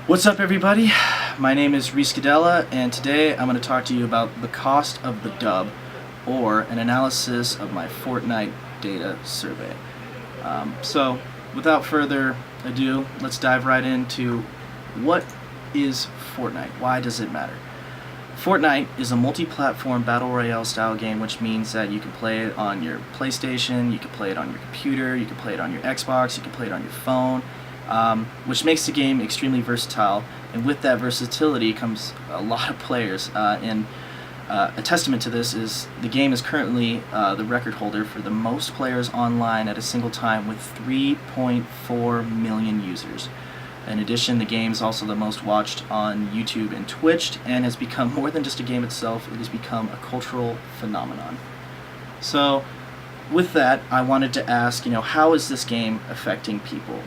What's up, everybody? My name is Reese Cadella, and today I'm going to talk to you about the cost of the dub, or an analysis of my Fortnite data survey. So, without further ado, let's dive right into what is Fortnite? Why does it matter? Fortnite is a multi-platform battle royale style game, which means that you can play it on your PlayStation, you can play it on your computer, you can play it on your Xbox, you can play it on your phone. Which makes the game extremely versatile, and with that versatility comes a lot of players, and a testament to this is the game is currently the record holder for the most players online at a single time, with 3.4 million users. In addition, the game is also the most watched on YouTube and Twitch, and has become more than just a game itself. It has become a cultural phenomenon. So with that, I wanted to ask, how is this game affecting people?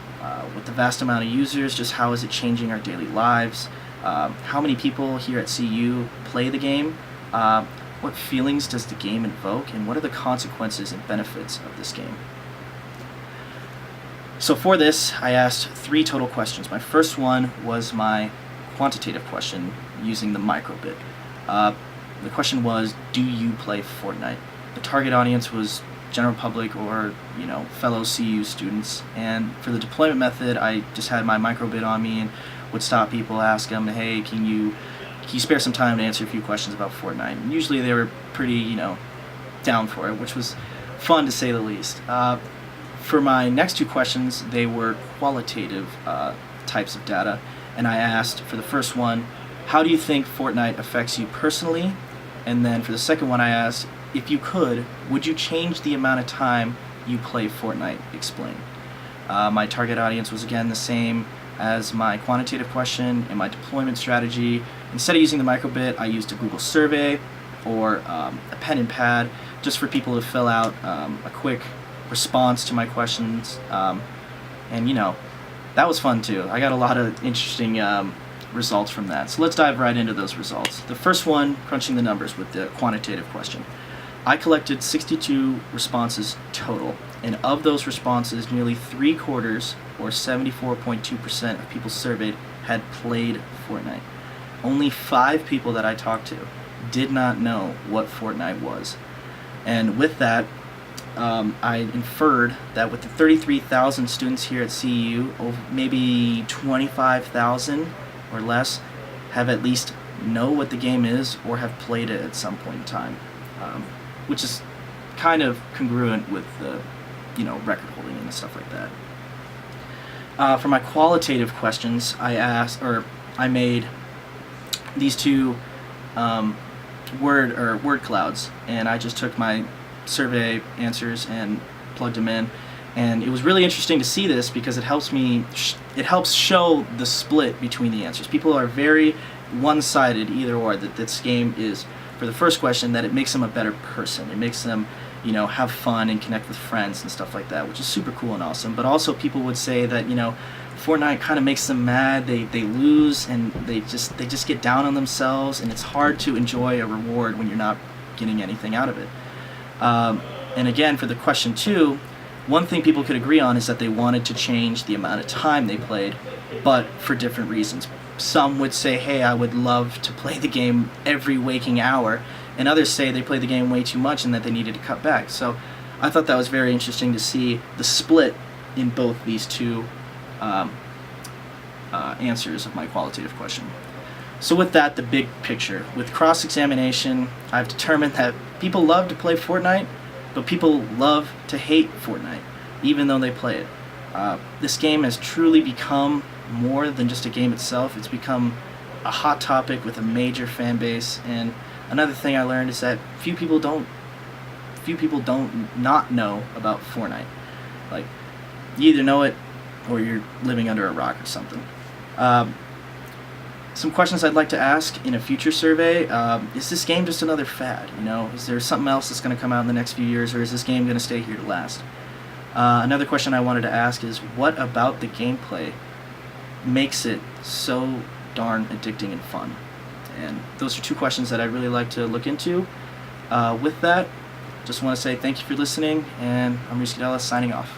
With the vast amount of users, just how is it changing our daily lives? How many people here at CU play the game? What feelings does the game invoke? And what are the consequences and benefits of this game? So for this, I asked 3 total questions. My first one was my quantitative question using the microbit. The question was, do you play Fortnite? The target audience was general public or fellow CU students, and for the deployment method I just had my microbit on me and would stop people, ask them, hey, can you spare some time to answer a few questions about Fortnite? And usually they were pretty down for it, which was fun to say the least. For my next 2 questions, they were qualitative types of data, and I asked for the first one, how do you think Fortnite affects you personally? And then for the second one I asked, if you could, would you change the amount of time you play Fortnite? Explain. My target audience was again the same as my quantitative question and my deployment strategy. Instead of using the microbit, I used a Google survey or a pen and pad just for people to fill out a quick response to my questions. And that was fun too. I got a lot of interesting results from that. So let's dive right into those results. The first one, crunching the numbers with the quantitative question. I collected 62 responses total, and of those responses, nearly 3/4, or 74.2% of people surveyed had played Fortnite. Only 5 people that I talked to did not know what Fortnite was. And with that, I inferred that with the 33,000 students here at CU, maybe 25,000 or less have at least know what the game is or have played it at some point in time. Which is kind of congruent with the, record holding and stuff like that. For my qualitative questions, I made these 2 word clouds, and I just took my survey answers and plugged them in. And it was really interesting to see this because it helps show the split between the answers. People are very one-sided, either or, that this game is, for the first question, that it makes them a better person. It makes them, have fun and connect with friends and stuff like that, which is super cool and awesome. But also people would say that, Fortnite kind of makes them mad, they lose, and they just get down on themselves, and it's hard to enjoy a reward when you're not getting anything out of it. And again, for the question 2, one thing people could agree on is that they wanted to change the amount of time they played, but for different reasons. Some would say, hey, I would love to play the game every waking hour, and others say they play the game way too much and that they needed to cut back. So I thought that was very interesting to see the split in both these 2 answers of my qualitative question. So with that, the big picture. With cross-examination, I've determined that people love to play Fortnite, but people love to hate Fortnite, even though they play it. This game has truly become more than just a game itself. It's become a hot topic with a major fan base, and another thing I learned is that few people don't not know about Fortnite. Like, you either know it or you're living under a rock or something. Some questions I'd like to ask in a future survey: is this game just another fad? Is there something else that's going to come out in the next few years, or is this game going to stay here to last? Another question I wanted to ask is, what about the gameplay makes it so darn addicting and fun? And those are 2 questions that I'd really like to look into. With that, just want to say thank you for listening, and I'm Reese Cadella signing off.